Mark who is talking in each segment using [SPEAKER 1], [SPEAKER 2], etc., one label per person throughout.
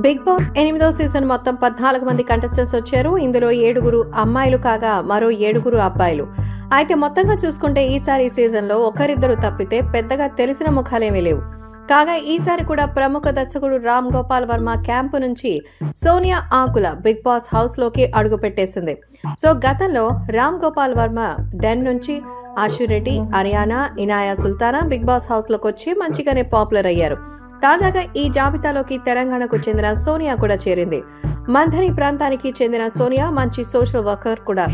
[SPEAKER 1] Big boss 8వ season మొత్తం 14 మంది కంటెస్టెంట్స్ వచ్చారు. ఇందులో 7 అమ్మాయిలు కాగా మరో 7 అబ్బాయిలు. అయితే మొత్తంగా చూసుకుంటే ఈసారి సీజన్లో ఒకరిద్దరు తప్పితే పెద్దగా తెలిసిన ముఖాలేమీ లేవు. కాగా ఈసారి కూడా ప్రముఖ దర్శకుడు రామ్ గోపాల్ వర్మ క్యాంపు నుంచి సోనియా ఆకుల బిగ్ బాస్ హౌస్ లోకి అడుగు పెట్టేసింది. సో గతంలో రామ్ గోపాల్ వర్మ డెన్ నుంచి Ashu Reddy, Ariyana, Inaya Sultana Bigg Boss house లోకి వచ్చి మంచిగానే పాపులర్ అయ్యారు. తాజాగా ఈ జాబితాలోకి తెలంగాణకు చెందిన సోనియా కూడా చేరింది. మంథని ప్రాంతానికి చెందిన సోనియా మంచి సోషల్ వర్కర్ కూడా.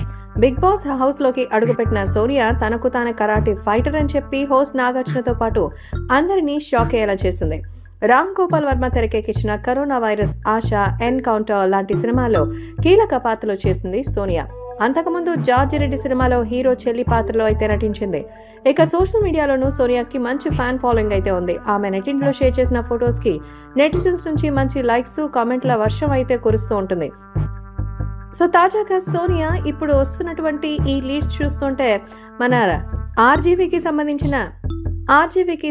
[SPEAKER 1] బిగ్ బాస్ హౌస్ లోకి అడుగుపెట్టిన సోనియా తనకు తాను కరాటే ఫైటర్ అని చెప్పి హోస్ట్ నాగార్జునతో పాటు అందరినీ షాక్ అయ్యేలా చేసింది. రామ్ గోపాల్ వర్మ తెరకెక్కించిన కరోనా వైరస్ ఆశ, ఎన్కౌంటర్ లాంటి సినిమాల్లో కీలక పాత్రలు చేసింది సోనియా. అంతకుముందు జార్జి రెడ్డి సినిమాలో హీరో చెల్లి పాత్రలో అయితే నటించింది. ఇక సోషల్ మీడియాలోనూ సోనియాకి మంచి ఫ్యాన్ ఫాలోయింగ్ అయితే ఉంది. ఆమె నెట్టింట్లో షేర్ చేసిన ఫొటోస్ కి నెటిజన్స్ నుంచి మంచి లైక్స్, కామెంట్ల వర్షం అయితే కురుస్తూ ఉంటుంది. సో తాజాగా సోనియా ఇప్పుడు వస్తున్నటువంటి ఈ లీడ్స్ చూస్తుంటే మన ఆర్జీవీకి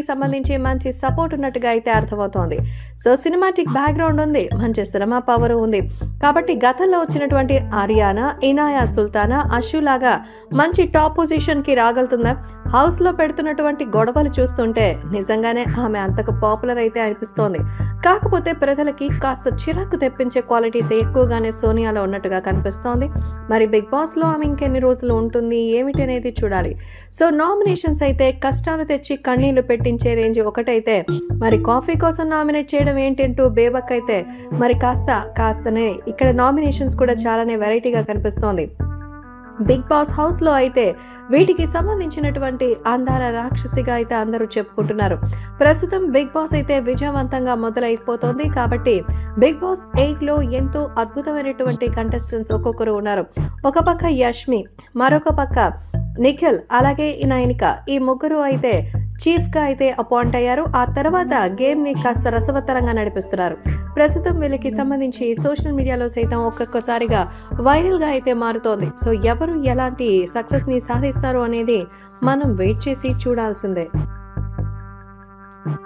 [SPEAKER 1] సంబంధించి మంచి సపోర్ట్ ఉన్నట్టుగా అయితే అర్థమవుతోంది. సో సినిమాటిక్ బ్యాక్గ్రౌండ్ ఉంది, మంచి సినిమా పవర్ ఉంది. కాబట్టి గతంలో వచ్చినటువంటి అరియానా, ఇనాయా సుల్తానా, అషు లాగా మంచి టాప్ పొజిషన్ కి రాగలుగుతుందా? హౌస్ లో పెడుతున్నటువంటి గొడవలు చూస్తుంటే నిజంగానే ఆమె అంతకు పాపులర్ అయితే అనిపిస్తోంది. కాకపోతే ప్రజలకి కాస్త చిరాకు తెప్పించే క్వాలిటీస్ ఎక్కువగానే సోనియాలో ఉన్నట్టుగా కనిపిస్తోంది. మరి బిగ్ బాస్ లో ఆమె ఇంకెన్ని రోజులు ఉంటుంది ఏమిటి అనేది చూడాలి. సో నామినేషన్స్ అయితే కష్టాలు తెచ్చి కన్నీళ్లు పెట్టించే రేంజ్ ఒకటైతే, మరి కాఫీ కోసం నామినేట్ చేయడం ఏంటంటూ బేబక్ అయితే మరి కాస్తనే ఇక్కడ నామినేషన్స్ కూడా చాలానే వెరైటీగా కనిపిస్తోంది. బిగ్ బాస్ హౌస్ లో అయితే వీటికి సంబంధించినటువంటి అందాల రాక్షసిగా అయితే అందరూ చెప్పుకుంటున్నారు. ప్రస్తుతం బిగ్ బాస్ అయితే విజయవంతంగా మొదలైపోతోంది. కాబట్టి బిగ్ బాస్ 8 లో ఎంతో అద్భుతమైనటువంటి కంటెస్టెంట్స్ ఒక్కొక్కరు ఉన్నారు. ఒక పక్క యష్మి, మరొక పక్క నిఖిల్, అలాగే నయనిక, ఈ ముగ్గురు అయితే చీఫ్ గా అయితే అపాయింట్ అయ్యారు. ఆ తర్వాత గేమ్ ని కాస్త రసవత్తరంగా నడిపిస్తున్నారు. ప్రస్తుతం వీళ్ళకి సంబంధించి సోషల్ మీడియాలో సైతం ఒక్కొక్కసారిగా వైరల్ గా అయితే మారుతోంది. సో ఎవరు ఎలాంటి సక్సెస్ ని సాధిస్తారు అనేది మనం వెయిట్ చేసి చూడాల్సిందే.